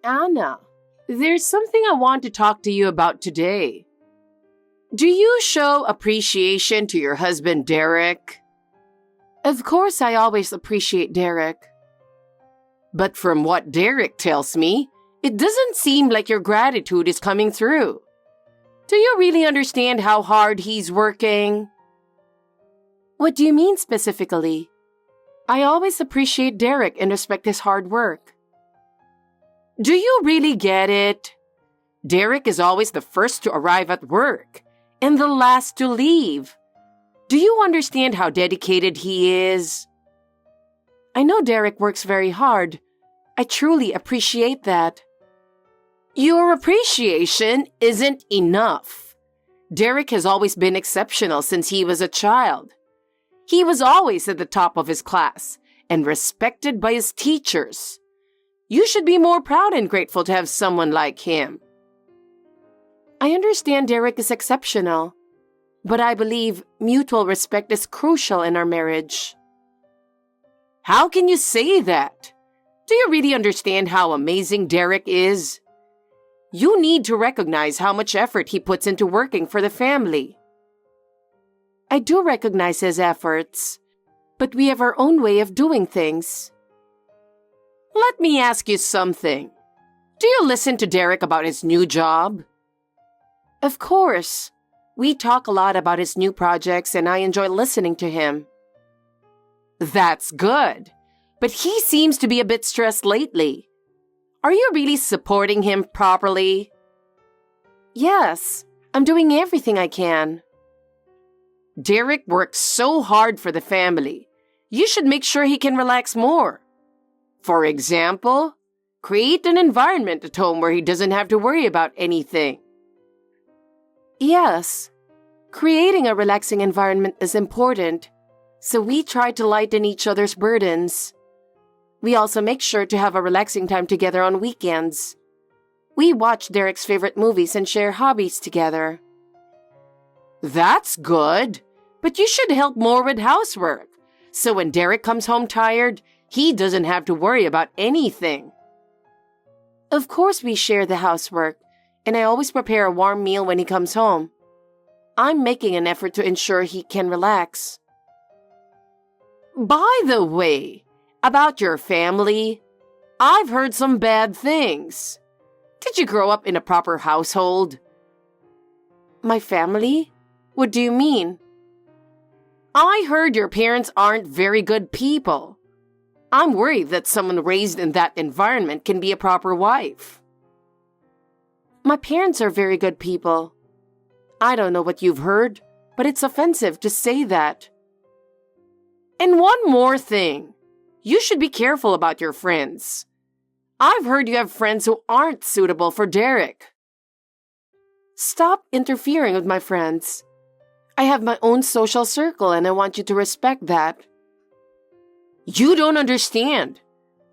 Anna, there's something I want to talk to you about today. Do you show appreciation to your husband, Derek? Of course, I always appreciate Derek. But from what Derek tells me, it doesn't seem like your gratitude is coming through. Do you really understand how hard he's working? What do you mean specifically? I always appreciate Derek and respect his hard work. Do you really get it? Derek is always the first to arrive at work and the last to leave. Do you understand how dedicated he is? I know Derek works very hard. I truly appreciate that. Your appreciation isn't enough. Derek has always been exceptional since he was a child. He was always at the top of his class and respected by his teachers. You should be more proud and grateful to have someone like him. I understand Derek is exceptional, but I believe mutual respect is crucial in our marriage. How can you say that? Do you really understand how amazing Derek is? You need to recognize how much effort he puts into working for the family. I do recognize his efforts, but we have our own way of doing things. Let me ask you something. Do you listen to Derek about his new job? Of course. We talk a lot about his new projects and I enjoy listening to him. That's good. But he seems to be a bit stressed lately. Are you really supporting him properly? Yes, I'm doing everything I can. Derek works so hard for the family. You should make sure he can relax more. For example, create an environment at home where he doesn't have to worry about anything. Yes, creating a relaxing environment is important, so we try to lighten each other's burdens. We also make sure to have a relaxing time together on weekends. We watch Derek's favorite movies and share hobbies together. That's good, but you should help more with housework, so when Derek comes home tired, he doesn't have to worry about anything. Of course we share the housework, and I always prepare a warm meal when he comes home. I'm making an effort to ensure he can relax. By the way, about your family, I've heard some bad things. Did you grow up in a proper household? My family? What do you mean? I heard your parents aren't very good people. I'm worried that someone raised in that environment can be a proper wife. My parents are very good people. I don't know what you've heard, but it's offensive to say that. And one more thing. You should be careful about your friends. I've heard you have friends who aren't suitable for Derek. Stop interfering with my friends. I have my own social circle and I want you to respect that. You don't understand.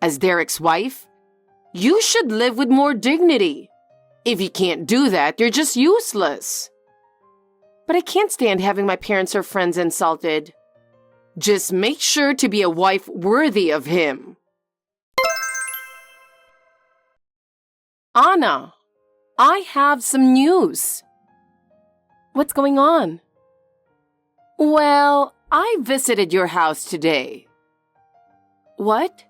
As Derek's wife, you should live with more dignity. If you can't do that, you're just useless. But I can't stand having my parents or friends insulted. Just make sure to be a wife worthy of him. Anna, I have some news. What's going on? Well, I visited your house today. What?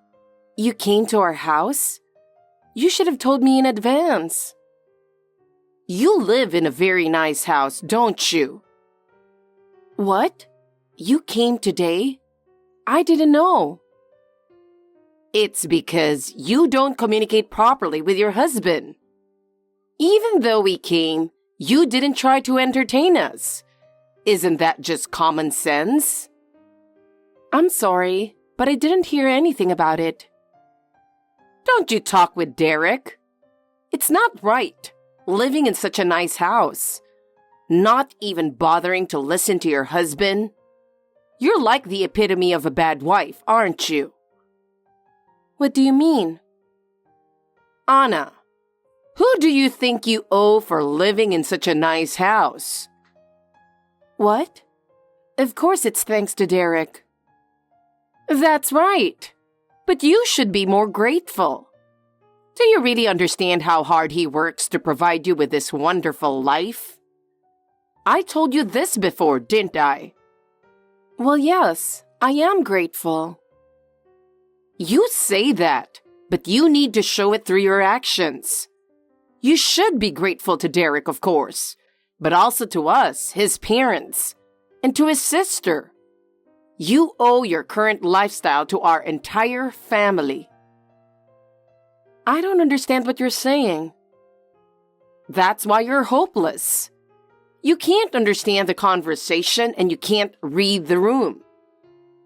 You came to our house? You should have told me in advance. You live in a very nice house, don't you? What? You came today? I didn't know. It's because you don't communicate properly with your husband. Even though we came, you didn't try to entertain us. Isn't that just common sense? I'm sorry, but I didn't hear anything about it. Don't you talk with Derek? It's not right, living in such a nice house. Not even bothering to listen to your husband. You're like the epitome of a bad wife, aren't you? What do you mean? Anna, who do you think you owe for living in such a nice house? What? Of course it's thanks to Derek. That's right. But you should be more grateful. Do you really understand how hard he works to provide you with this wonderful life? I told you this before, didn't I? Well, yes, I am grateful. You say that, but you need to show it through your actions. You should be grateful to Derek, of course, but also to us, his parents, and to his sister. You owe your current lifestyle to our entire family. I don't understand what you're saying. That's why you're hopeless. You can't understand the conversation and you can't read the room.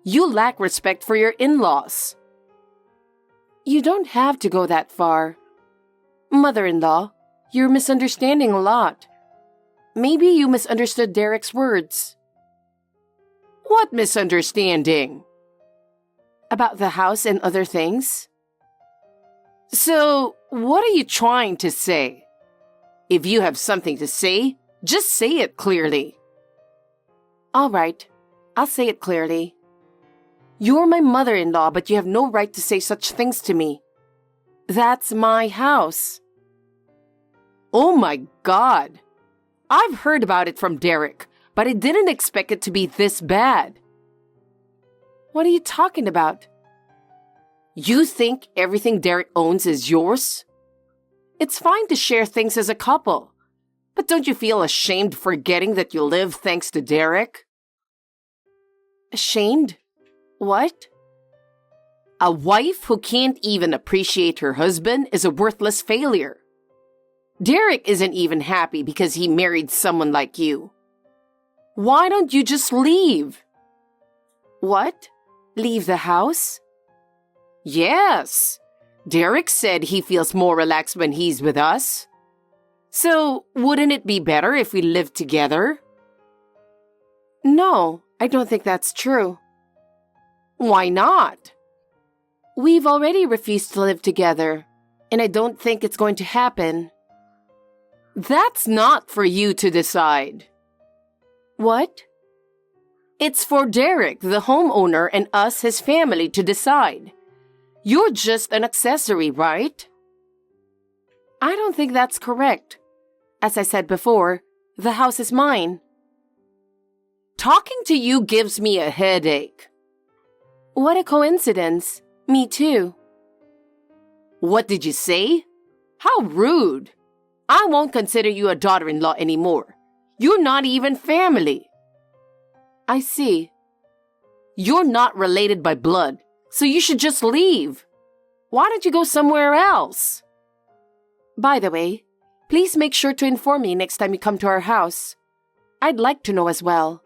You lack respect for your in-laws. You don't have to go that far. Mother-in-law, you're misunderstanding a lot. Maybe you misunderstood Derek's words. What misunderstanding? About the house and other things. So, what are you trying to say? If you have something to say, just say it clearly. All right, I'll say it clearly. You're my mother-in-law, but you have no right to say such things to me. That's my house. Oh my God! I've heard about it from Derek, but I didn't expect it to be this bad. What are you talking about? You think everything Derek owns is yours? It's fine to share things as a couple, but don't you feel ashamed forgetting that you live thanks to Derek? Ashamed? What? A wife who can't even appreciate her husband is a worthless failure. Derek isn't even happy because he married someone like you. Why don't you just leave? What? Leave the house? Yes. Derek said he feels more relaxed when he's with us. So, wouldn't it be better if we lived together? No, I don't think that's true. Why not? We've already refused to live together, and I don't think it's going to happen. That's not for you to decide. What? It's for Derek, the homeowner, and us, his family, to decide. You're just an accessory, right? I don't think that's correct. As I said before, the house is mine. Talking to you gives me a headache. What a coincidence. Me too. What did you say? How rude. I won't consider you a daughter-in-law anymore. You're not even family. I see. You're not related by blood, so you should just leave. Why don't you go somewhere else? By the way, please make sure to inform me next time you come to our house. I'd like to know as well.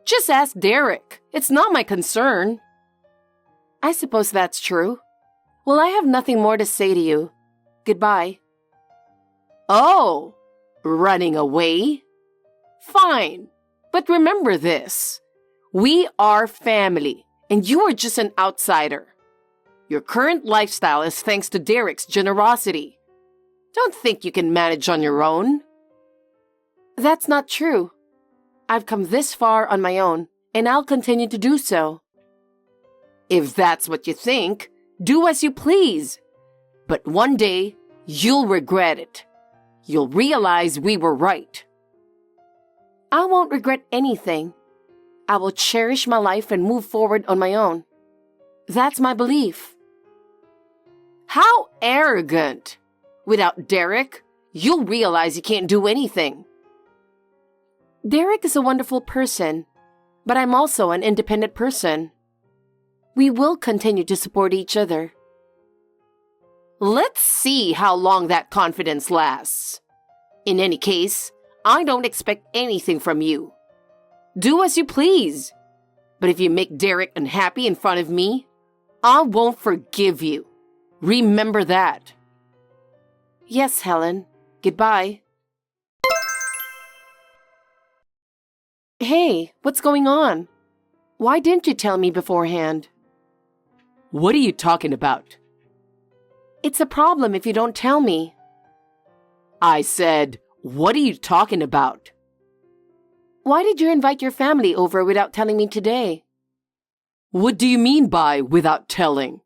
Just ask Derek. It's not my concern. I suppose that's true. Well, I have nothing more to say to you. Goodbye. Oh, running away? Fine, but remember this. We are family, and you are just an outsider. Your current lifestyle is thanks to Derek's generosity. Don't think you can manage on your own. That's not true. I've come this far on my own, and I'll continue to do so. If that's what you think, do as you please. But one day, you'll regret it. You'll realize we were right. I won't regret anything. I will cherish my life and move forward on my own. That's my belief. How arrogant! Without Derek, you'll realize you can't do anything. Derek is a wonderful person, but I'm also an independent person. We will continue to support each other. Let's see how long that confidence lasts. In any case, I don't expect anything from you. Do as you please. But if you make Derek unhappy in front of me, I won't forgive you. Remember that. Yes, Helen. Goodbye. Hey, what's going on? Why didn't you tell me beforehand? What are you talking about? It's a problem if you don't tell me. I said, what are you talking about? Why did you invite your family over without telling me today? What do you mean by without telling?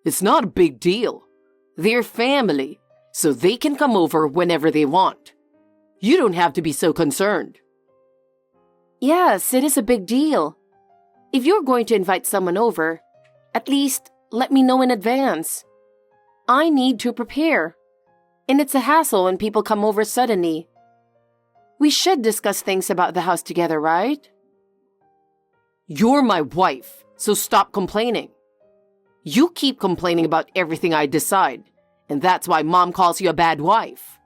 It's not a big deal. They're family, so they can come over whenever they want. You don't have to be so concerned. Yes, it is a big deal. If you're going to invite someone over, at least let me know in advance. I need to prepare. And it's a hassle when people come over suddenly. We should discuss things about the house together, right? You're my wife, so stop complaining. You keep complaining about everything I decide, and that's why Mom calls you a bad wife.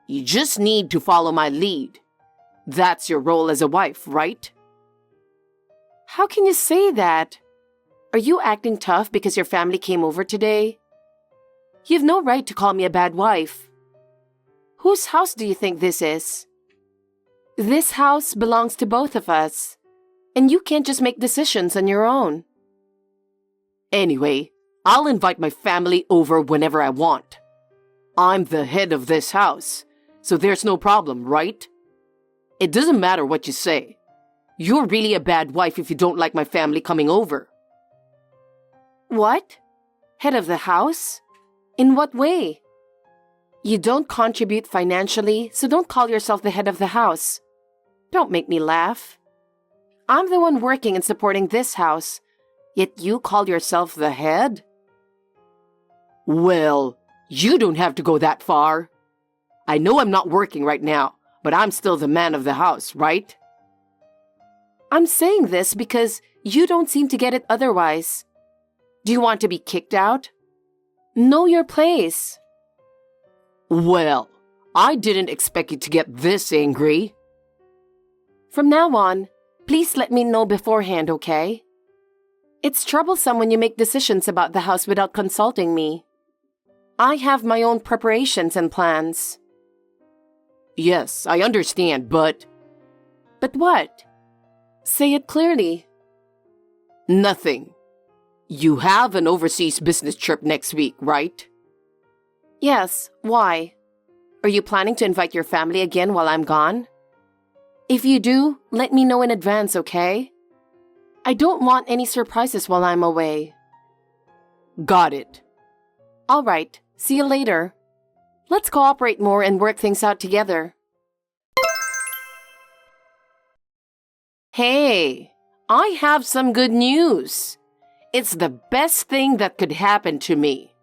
You just need to follow my lead. That's your role as a wife, right? How can you say that? Are you acting tough because your family came over today? You've no right to call me a bad wife. Whose house do you think this is? This house belongs to both of us, and you can't just make decisions on your own. Anyway, I'll invite my family over whenever I want. I'm the head of this house, so there's no problem, right? It doesn't matter what you say. You're really a bad wife if you don't like my family coming over. What? Head of the house? In what way? You don't contribute financially, so don't call yourself the head of the house. Don't make me laugh. I'm the one working and supporting this house, yet you call yourself the head? Well, you don't have to go that far. I know I'm not working right now, but I'm still the man of the house, right? I'm saying this because you don't seem to get it otherwise. Do you want to be kicked out? Know your place. Well, I didn't expect you to get this angry. From now on, please let me know beforehand, okay? It's troublesome when you make decisions about the house without consulting me. I have my own preparations and plans. Yes, I understand, but... But what? Say it clearly. Nothing. You have an overseas business trip next week, right? Yes, why? Are you planning to invite your family again while I'm gone? If you do, let me know in advance, okay? I don't want any surprises while I'm away. Got it. All right, see you later. Let's cooperate more and work things out together. Hey, I have some good news. It's the best thing that could happen to me.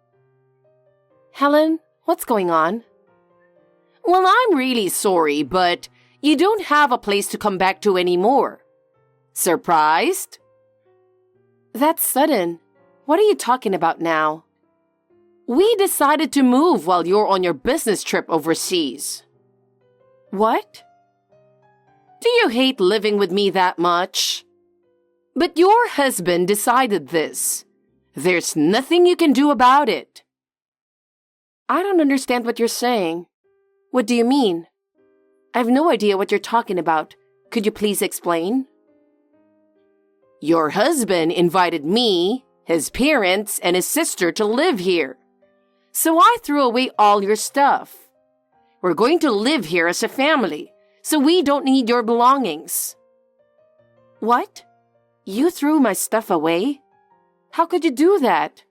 Helen, what's going on? Well, I'm really sorry, but you don't have a place to come back to anymore. Surprised? That's sudden. What are you talking about now? We decided to move while you're on your business trip overseas. What? Do you hate living with me that much? But your husband decided this. There's nothing you can do about it. I don't understand what you're saying. What do you mean? I have no idea what you're talking about. Could you please explain? Your husband invited me, his parents, and his sister to live here. So I threw away all your stuff. We're going to live here as a family, so we don't need your belongings. What? You threw my stuff away? How could you do that?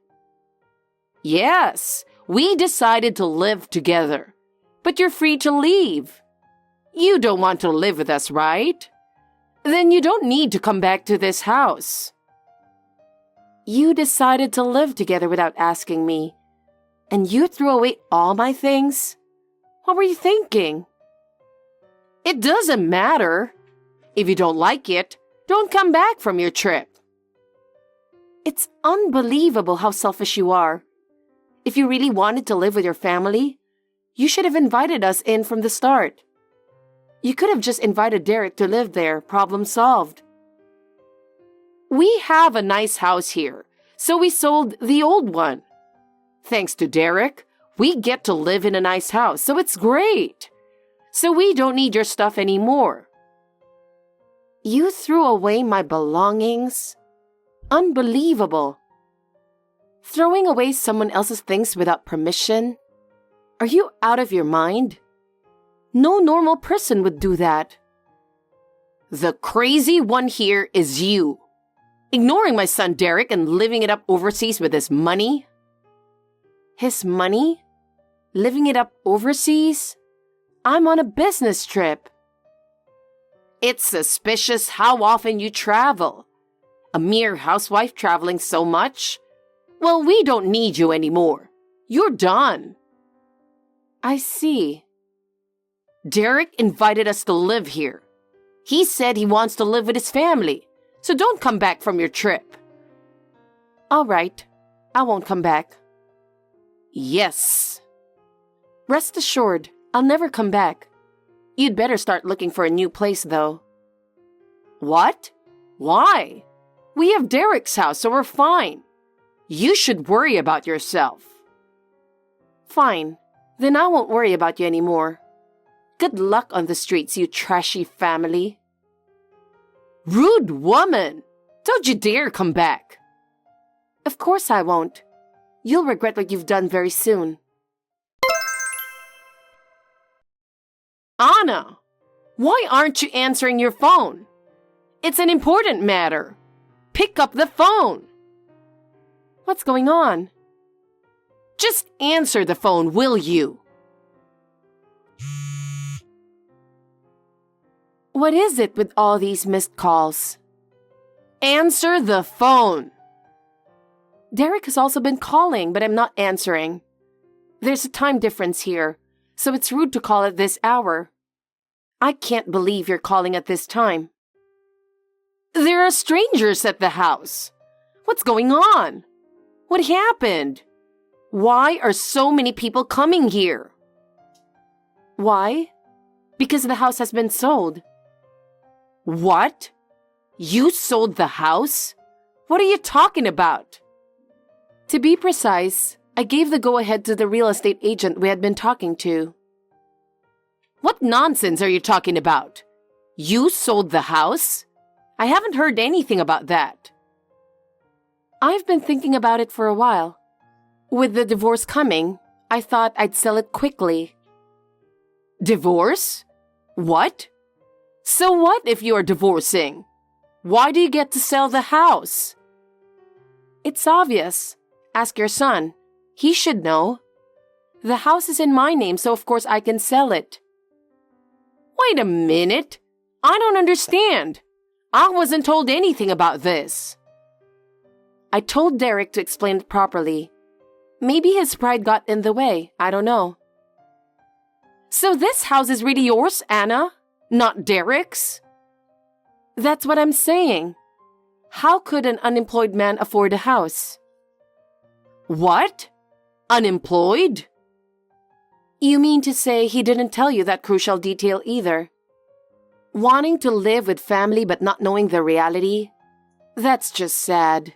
Yes, we decided to live together. But you're free to leave. You don't want to live with us, right? Then you don't need to come back to this house. You decided to live together without asking me. And you threw away all my things? What were you thinking? It doesn't matter. If you don't like it, don't come back from your trip. It's unbelievable how selfish you are. If you really wanted to live with your family, you should have invited us in from the start. You could have just invited Derek to live there, problem solved. We have a nice house here, so we sold the old one. Thanks to Derek, we get to live in a nice house, so it's great. So we don't need your stuff anymore. You threw away my belongings? Unbelievable. Throwing away someone else's things without permission? Are you out of your mind? No normal person would do that. The crazy one here is you. Ignoring my son Derek and living it up overseas with his money. His money? Living it up overseas? I'm on a business trip. It's suspicious how often you travel. A mere housewife traveling so much? Well, we don't need you anymore. You're done. I see. Derek invited us to live here. He said he wants to live with his family, so don't come back from your trip. All right, I won't come back. Yes. Rest assured, I'll never come back. You'd better start looking for a new place, though. What? Why? We have Derek's house, so we're fine. You should worry about yourself. Fine, then I won't worry about you anymore. Good luck on the streets, you trashy family. Rude woman! Don't you dare come back. Of course I won't. You'll regret what you've done very soon. Anna, why aren't you answering your phone? It's an important matter. Pick up the phone. What's going on? Just answer the phone, will you? What is it with all these missed calls? Answer the phone. Derek has also been calling, but I'm not answering. There's a time difference here, so it's rude to call at this hour. I can't believe you're calling at this time. There are strangers at the house. What's going on? What happened? Why are so many people coming here? Why? Because the house has been sold. What? You sold the house? What are you talking about? To be precise, I gave the go-ahead to the real estate agent we had been talking to. What nonsense are you talking about? You sold the house? I haven't heard anything about that. I've been thinking about it for a while. With the divorce coming, I thought I'd sell it quickly. Divorce? What? So what if you are divorcing? Why do you get to sell the house? It's obvious. Ask your son. He should know. The house is in my name, so of course I can sell it. Wait a minute. I don't understand. I wasn't told anything about this. I told Derek to explain it properly. Maybe his pride got in the way. I don't know. So this house is really yours, Anna? Not Derek's? That's what I'm saying. How could an unemployed man afford a house? What? Unemployed? You mean to say he didn't tell you that crucial detail either? Wanting to live with family but not knowing the reality? That's just sad.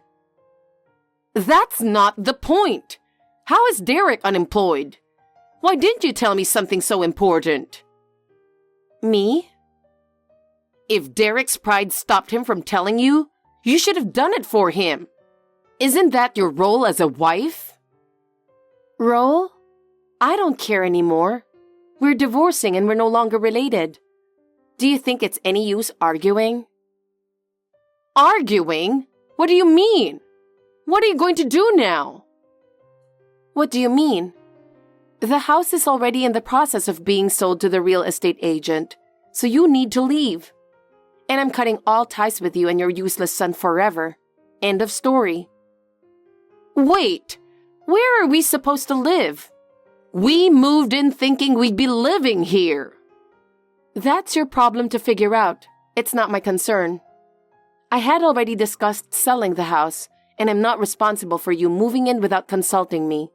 That's not the point. How is Derek unemployed? Why didn't you tell me something so important? Me? If Derek's pride stopped him from telling you, you should have done it for him. Isn't that your role as a wife? Role? I don't care anymore. We're divorcing and we're no longer related. Do you think it's any use arguing? Arguing? What do you mean? What are you going to do now? What do you mean? The house is already in the process of being sold to the real estate agent, so you need to leave. And I'm cutting all ties with you and your useless son forever. End of story. Wait, where are we supposed to live? We moved in thinking we'd be living here. That's your problem to figure out. It's not my concern. I had already discussed selling the house, and I'm not responsible for you moving in without consulting me.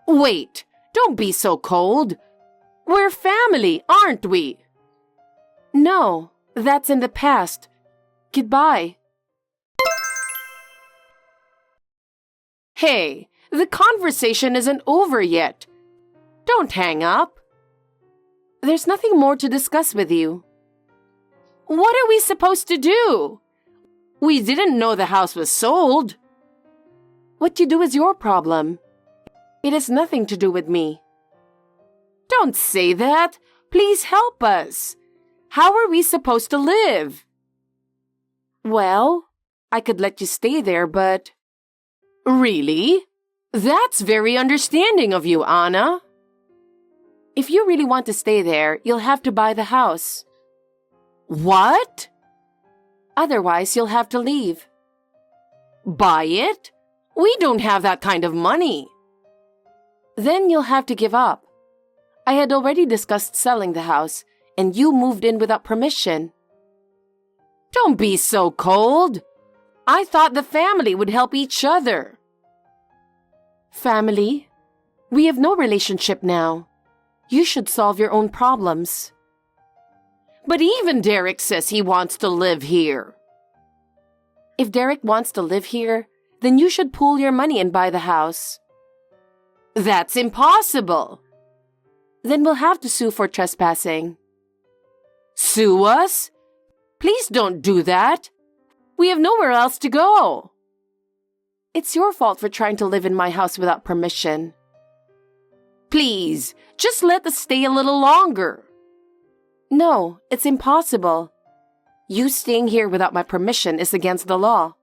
Wait, don't be so cold. We're family, aren't we? No, that's in the past. Goodbye. Hey, the conversation isn't over yet. Don't hang up. There's nothing more to discuss with you. What are we supposed to do? We didn't know the house was sold. What you do is your problem. It has nothing to do with me. Don't say that. Please help us. How are we supposed to live? Well, I could let you stay there, but... Really? That's very understanding of you, Anna. If you really want to stay there, you'll have to buy the house. What? Otherwise, you'll have to leave. Buy it? We don't have that kind of money. Then you'll have to give up. I had already discussed selling the house, and you moved in without permission. Don't be so cold. I thought the family would help each other. Family? We have no relationship now. You should solve your own problems. But even Derek says he wants to live here. If Derek wants to live here, then you should pool your money and buy the house. That's impossible. Then we'll have to sue for trespassing. Sue us? Please don't do that. We have nowhere else to go. It's your fault for trying to live in my house without permission. Please, just let us stay a little longer. No, it's impossible. You staying here without my permission is against the law.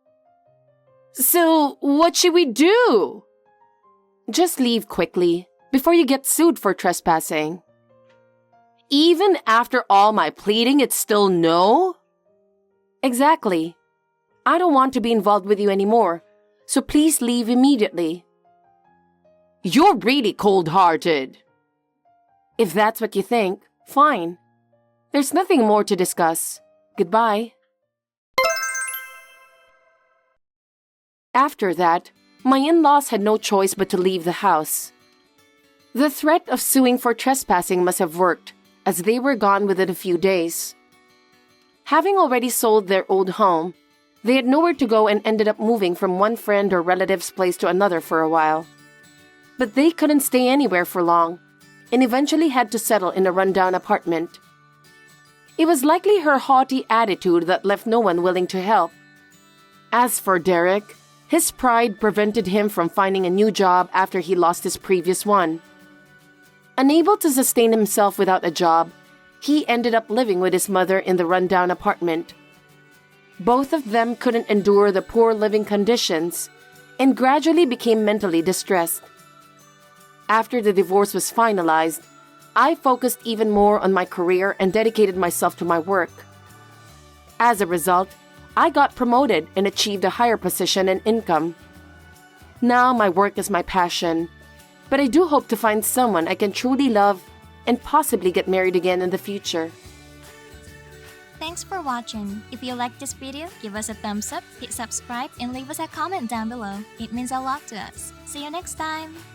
So, what should we do? Just leave quickly, before you get sued for trespassing. Even after all my pleading, it's still no? Exactly. I don't want to be involved with you anymore, so please leave immediately. You're really cold-hearted. If that's what you think, fine. There's nothing more to discuss. Goodbye. After that, my in-laws had no choice but to leave the house. The threat of suing for trespassing must have worked, as they were gone within a few days. Having already sold their old home, they had nowhere to go and ended up moving from one friend or relative's place to another for a while. But they couldn't stay anywhere for long, and eventually had to settle in a rundown apartment. It was likely her haughty attitude that left no one willing to help. As for Derek, his pride prevented him from finding a new job after he lost his previous one. Unable to sustain himself without a job, he ended up living with his mother in the rundown apartment. Both of them couldn't endure the poor living conditions and gradually became mentally distressed. After the divorce was finalized, I focused even more on my career and dedicated myself to my work. As a result, I got promoted and achieved a higher position and income. Now my work is my passion, but I do hope to find someone I can truly love and possibly get married again in the future. Thanks for watching. If you liked this video, give us a thumbs up, hit subscribe, and leave us a comment down below. It means a lot to us. See you next time!